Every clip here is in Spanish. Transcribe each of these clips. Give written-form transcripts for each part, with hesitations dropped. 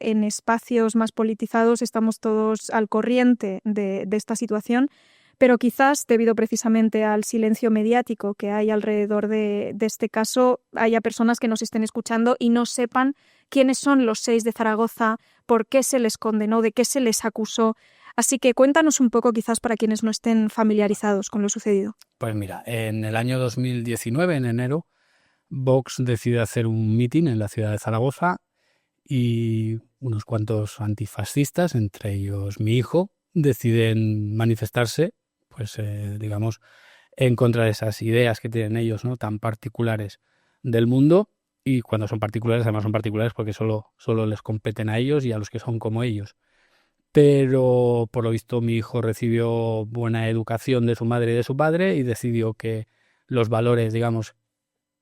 en espacios más politizados estamos todos al corriente de esta situación, pero quizás debido precisamente al silencio mediático que hay alrededor de este caso, haya personas que nos estén escuchando y no sepan quiénes son los 6 de Zaragoza, por qué se les condenó, de qué se les acusó. Así que cuéntanos un poco, quizás para quienes no estén familiarizados con lo sucedido. Pues mira, en el año 2019, en enero, Vox decide hacer un mitin en la ciudad de Zaragoza y unos cuantos antifascistas, entre ellos mi hijo, deciden manifestarse, pues digamos, en contra de esas ideas que tienen ellos, ¿no?, tan particulares del mundo. Y cuando son particulares, además son particulares porque solo les competen a ellos y a los que son como ellos. Pero por lo visto mi hijo recibió buena educación de su madre y de su padre y decidió que los valores, digamos,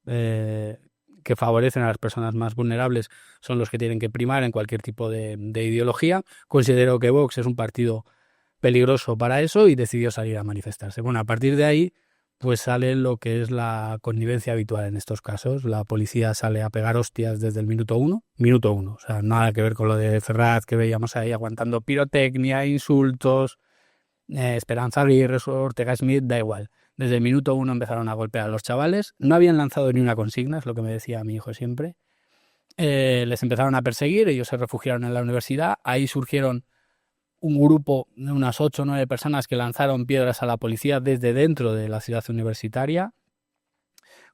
que favorecen a las personas más vulnerables son los que tienen que primar en cualquier tipo de ideología. Considero que Vox es un partido peligroso para eso y decidió salir a manifestarse. Bueno, a partir de ahí pues sale lo que es la connivencia habitual en estos casos. La policía sale a pegar hostias desde el minuto uno, o sea, nada que ver con lo de Ferraz que veíamos ahí aguantando pirotecnia, insultos, Esperanza Aguirre, Ortega Smith, da igual. Desde el minuto 1 empezaron a golpear a los chavales, no habían lanzado ni una consigna, es lo que me decía mi hijo siempre. Les empezaron a perseguir, ellos se refugiaron en la universidad, ahí surgieron un grupo de unas 8 o 9 personas que lanzaron piedras a la policía desde dentro de la ciudad universitaria.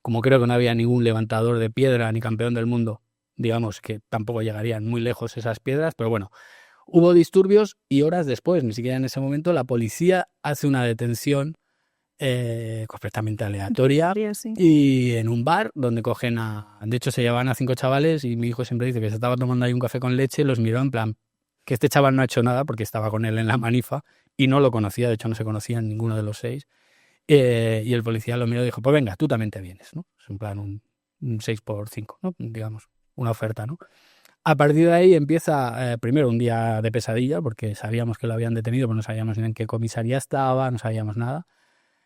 Como creo que no había ningún levantador de piedra ni campeón del mundo, digamos que tampoco llegarían muy lejos esas piedras, pero bueno, hubo disturbios y horas después, ni siquiera en ese momento, la policía hace una detención completamente aleatoria Sí. Y en un bar donde cogen de hecho se llevaban a 5 chavales y mi hijo siempre dice que se estaba tomando ahí un café con leche, los miró en plan que este chaval no ha hecho nada porque estaba con él en la manifa y no lo conocía, de hecho no se conocían ninguno de los 6, y el policía lo miró y dijo, pues venga, tú también te vienes, ¿no? Es en plan un 6x5, ¿no? Digamos, una oferta, ¿no? A partir de ahí empieza primero un día de pesadilla porque sabíamos que lo habían detenido, pero no sabíamos ni en qué comisaría estaba, no sabíamos nada.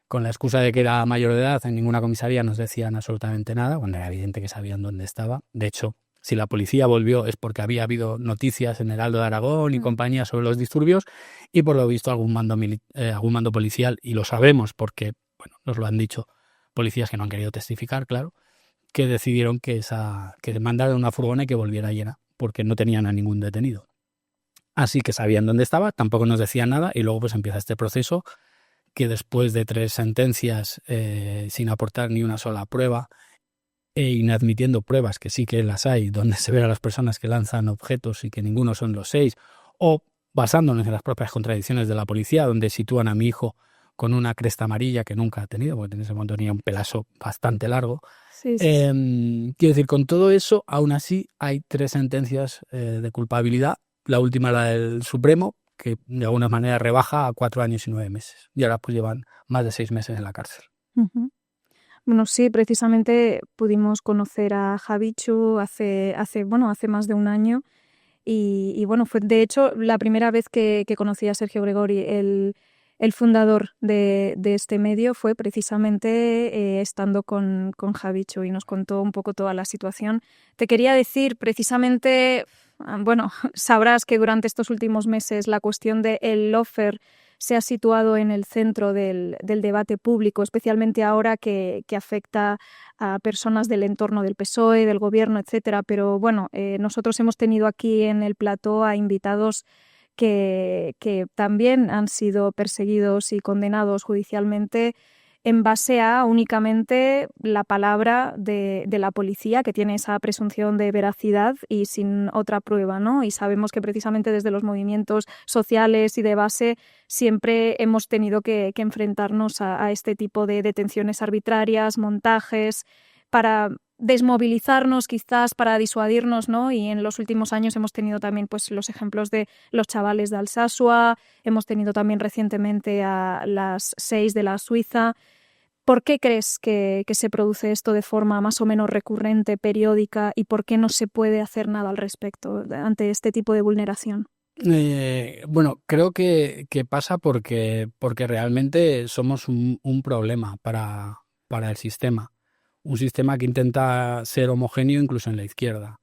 Con la excusa de que era mayor de edad, en ninguna comisaría nos decían absolutamente nada, cuando era evidente que sabían dónde estaba. De hecho, si la policía volvió es porque había habido noticias en Heraldo de Aragón y compañía sobre los disturbios y por lo visto algún mando policial, y lo sabemos porque bueno, nos lo han dicho policías que no han querido testificar, claro, que decidieron que mandaran una furgoneta y que volviera llena porque no tenían a ningún detenido. Así que sabían dónde estaba, tampoco nos decían nada y luego pues empieza este proceso que después de 3 sentencias sin aportar ni una sola prueba e inadmitiendo pruebas que sí que las hay, donde se ven a las personas que lanzan objetos y que ninguno son los 6, o basándonos en las propias contradicciones de la policía, donde sitúan a mi hijo con una cresta amarilla que nunca ha tenido, porque en ese momento tenía un pelazo bastante largo. Sí. Quiero decir, con todo eso, aún así hay 3 sentencias de culpabilidad, la última la del Supremo, que de alguna manera rebaja a 4 años y 9 meses. Y ahora pues llevan más de 6 meses en la cárcel. Uh-huh. Bueno, sí, precisamente pudimos conocer a Javichu hace más de un año y bueno, fue de hecho la primera vez que conocí a Sergio Gregori, el fundador de este medio, fue precisamente estando con Javichu y nos contó un poco toda la situación. Te quería decir precisamente, bueno, sabrás que durante estos últimos meses la cuestión del lawfare se ha situado en el centro del debate público, especialmente ahora que afecta a personas del entorno del PSOE, del gobierno, etcétera. Pero bueno, nosotros hemos tenido aquí en el plató a invitados que también han sido perseguidos y condenados judicialmente en base a únicamente la palabra de la policía, que tiene esa presunción de veracidad y sin otra prueba, ¿no? Y sabemos que precisamente desde los movimientos sociales y de base siempre hemos tenido que enfrentarnos a este tipo de detenciones arbitrarias, montajes, para desmovilizarnos quizás, para disuadirnos, ¿no? Y en los últimos años hemos tenido también pues los ejemplos de los chavales de Alsasua, hemos tenido también recientemente a las 6 de la Suiza. ¿Por qué crees que se produce esto de forma más o menos recurrente, periódica, y por qué no se puede hacer nada al respecto ante este tipo de vulneración? Bueno, creo que pasa porque realmente somos un problema para el sistema. Un sistema que intenta ser homogéneo incluso en la izquierda.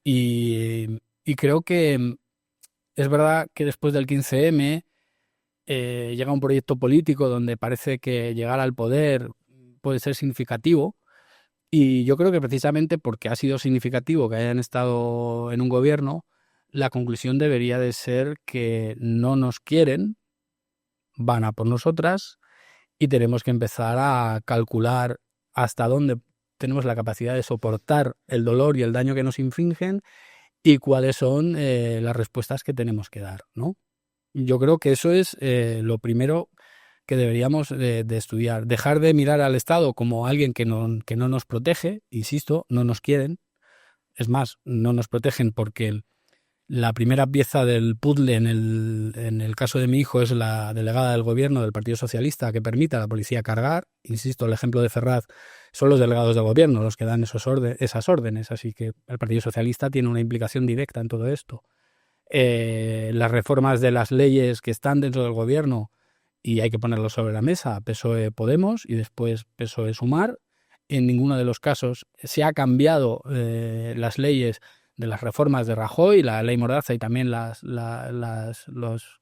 Y Y creo que es verdad que después del 15M llega un proyecto político donde parece que llegar al poder puede ser significativo. Y yo creo que precisamente porque ha sido significativo que hayan estado en un gobierno, la conclusión debería de ser que no nos quieren, van a por nosotras y tenemos que empezar a calcular hasta dónde tenemos la capacidad de soportar el dolor y el daño que nos infringen y cuáles son las respuestas que tenemos que dar, ¿no? Yo creo que eso es lo primero que deberíamos de estudiar. Dejar de mirar al Estado como alguien que no nos protege, insisto, no nos quieren. Es más, no nos protegen porque la primera pieza del puzzle en el caso de mi hijo es la delegada del gobierno del Partido Socialista que permite a la policía cargar. Insisto, el ejemplo de Ferraz son los delegados del gobierno los que dan esas órdenes, así que el Partido Socialista tiene una implicación directa en todo esto. Las reformas de las leyes que están dentro del gobierno y hay que ponerlo sobre la mesa, PSOE Podemos y después PSOE Sumar. En ninguno de los casos se ha cambiado las leyes de las reformas de Rajoy, la ley Mordaza y también las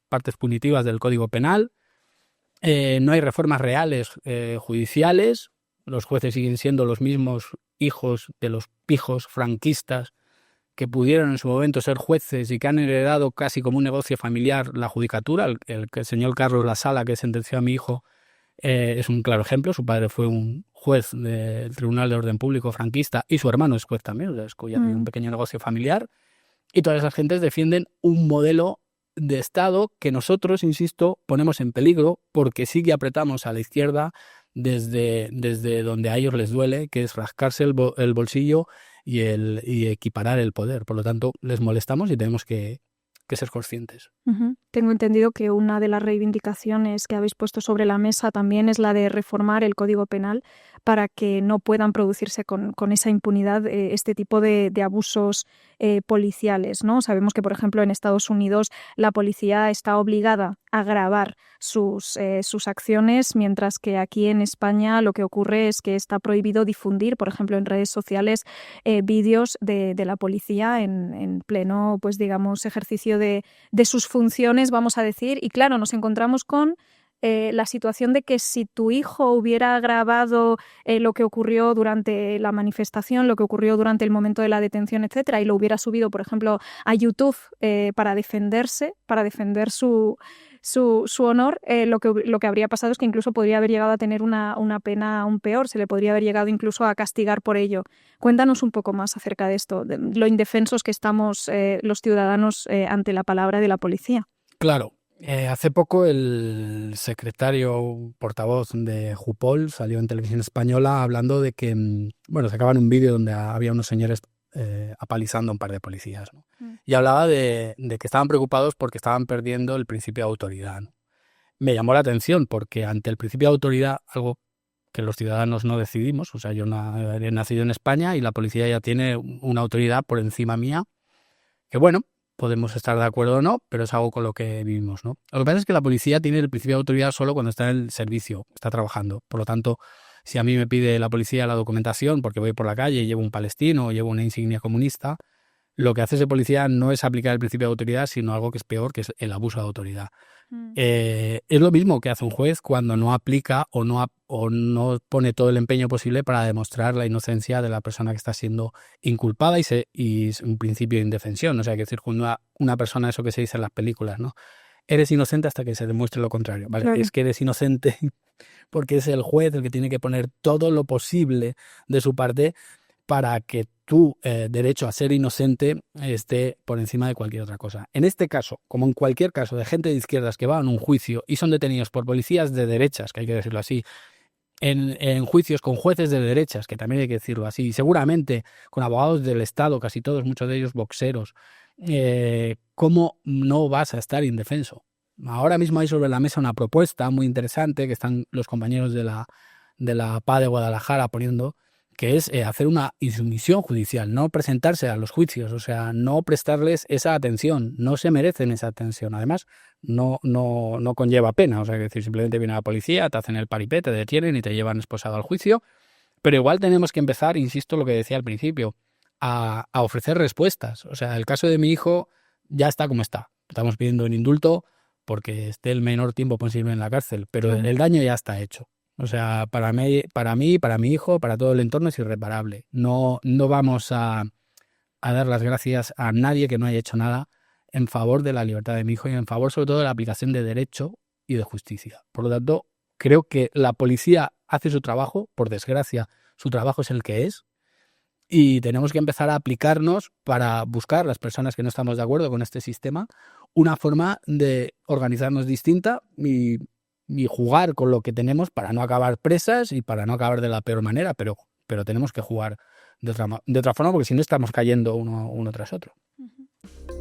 partes punitivas del Código Penal. No hay reformas reales judiciales. Los jueces siguen siendo los mismos hijos de los pijos franquistas que pudieron en su momento ser jueces y que han heredado casi como un negocio familiar la judicatura. El señor Carlos Lasala, que sentenció a mi hijo, es un claro ejemplo. Su padre fue un juez del Tribunal de Orden Público franquista y su hermano es juez también, o sea, es un pequeño negocio familiar. Y todas esas gentes defienden un modelo de Estado que nosotros, insisto, ponemos en peligro porque sí que apretamos a la izquierda desde donde a ellos les duele, que es rascarse el bolsillo y equiparar el poder. Por lo tanto, les molestamos y tenemos que ser conscientes. Tengo entendido que una de las reivindicaciones que habéis puesto sobre la mesa también es la de reformar el Código Penal para que no puedan producirse con esa impunidad este tipo de abusos policiales, ¿no? Sabemos que, por ejemplo, en Estados Unidos la policía está obligada a grabar sus acciones, mientras que aquí en España lo que ocurre es que está prohibido difundir, por ejemplo, en redes sociales, vídeos de la policía en pleno, pues digamos, ejercicio de sus funciones, vamos a decir. Y claro, nos encontramos con la situación de que si tu hijo hubiera grabado lo que ocurrió durante la manifestación, lo que ocurrió durante el momento de la detención, etcétera, y lo hubiera subido, por ejemplo, a YouTube para defenderse, para defender su honor, lo que habría pasado es que incluso podría haber llegado a tener una pena aún peor, se le podría haber llegado incluso a castigar por ello. Cuéntanos un poco más acerca de esto, de lo indefensos que estamos los ciudadanos ante la palabra de la policía. Claro. Hace poco el secretario portavoz de Jupol salió en televisión española hablando de que, sacaban un vídeo donde había unos señores apalizando a un par de policías, ¿no? Y hablaba de que estaban preocupados porque estaban perdiendo el principio de autoridad, ¿no? Me llamó la atención porque ante el principio de autoridad, algo que los ciudadanos no decidimos, o sea, yo he nacido en España y la policía ya tiene una autoridad por encima mía, que podemos estar de acuerdo o no, pero es algo con lo que vivimos, ¿no? Lo que pasa es que la policía tiene el principio de autoridad solo cuando está en el servicio, está trabajando. Por lo tanto, si a mí me pide la policía la documentación porque voy por la calle y llevo un palestino o llevo una insignia comunista, lo que hace ese policía no es aplicar el principio de autoridad, sino algo que es peor, que es el abuso de autoridad. Es lo mismo que hace un juez cuando no aplica o no pone todo el empeño posible para demostrar la inocencia de la persona que está siendo inculpada y es un principio de indefensión. O sea, que decir, cuando una persona, eso que se dice en las películas, ¿no? Eres inocente hasta que se demuestre lo contrario, ¿vale? Claro. Es que eres inocente porque es el juez el que tiene que poner todo lo posible de su parte para que tu derecho a ser inocente esté por encima de cualquier otra cosa. En este caso, como en cualquier caso de gente de izquierdas que van a un juicio y son detenidos por policías de derechas, que hay que decirlo así, en juicios con jueces de derechas, que también hay que decirlo así, y seguramente con abogados del Estado, casi todos, muchos de ellos boxeros, ¿cómo no vas a estar indefenso? Ahora mismo hay sobre la mesa una propuesta muy interesante que están los compañeros de la PA de Guadalajara poniendo, que es hacer una insumisión judicial, no presentarse a los juicios, o sea, no prestarles esa atención, no se merecen esa atención. Además, no conlleva pena, o sea, es decir, simplemente viene la policía, te hacen el paripé, te detienen y te llevan esposado al juicio, pero igual tenemos que empezar, insisto, lo que decía al principio, a ofrecer respuestas. O sea, el caso de mi hijo ya está como está. Estamos pidiendo un indulto porque esté el menor tiempo posible en la cárcel, pero el daño ya está hecho. O sea, para mí, para mi hijo, para todo el entorno es irreparable. No vamos a dar las gracias a nadie que no haya hecho nada en favor de la libertad de mi hijo y en favor sobre todo de la aplicación de derecho y de justicia. Por lo tanto, creo que la policía hace su trabajo, por desgracia, su trabajo es el que es, y tenemos que empezar a aplicarnos para buscar, las personas que no estamos de acuerdo con este sistema, una forma de organizarnos distinta y jugar con lo que tenemos para no acabar presas y para no acabar de la peor manera, pero tenemos que jugar de otra forma porque si no estamos cayendo uno tras otro. Uh-huh.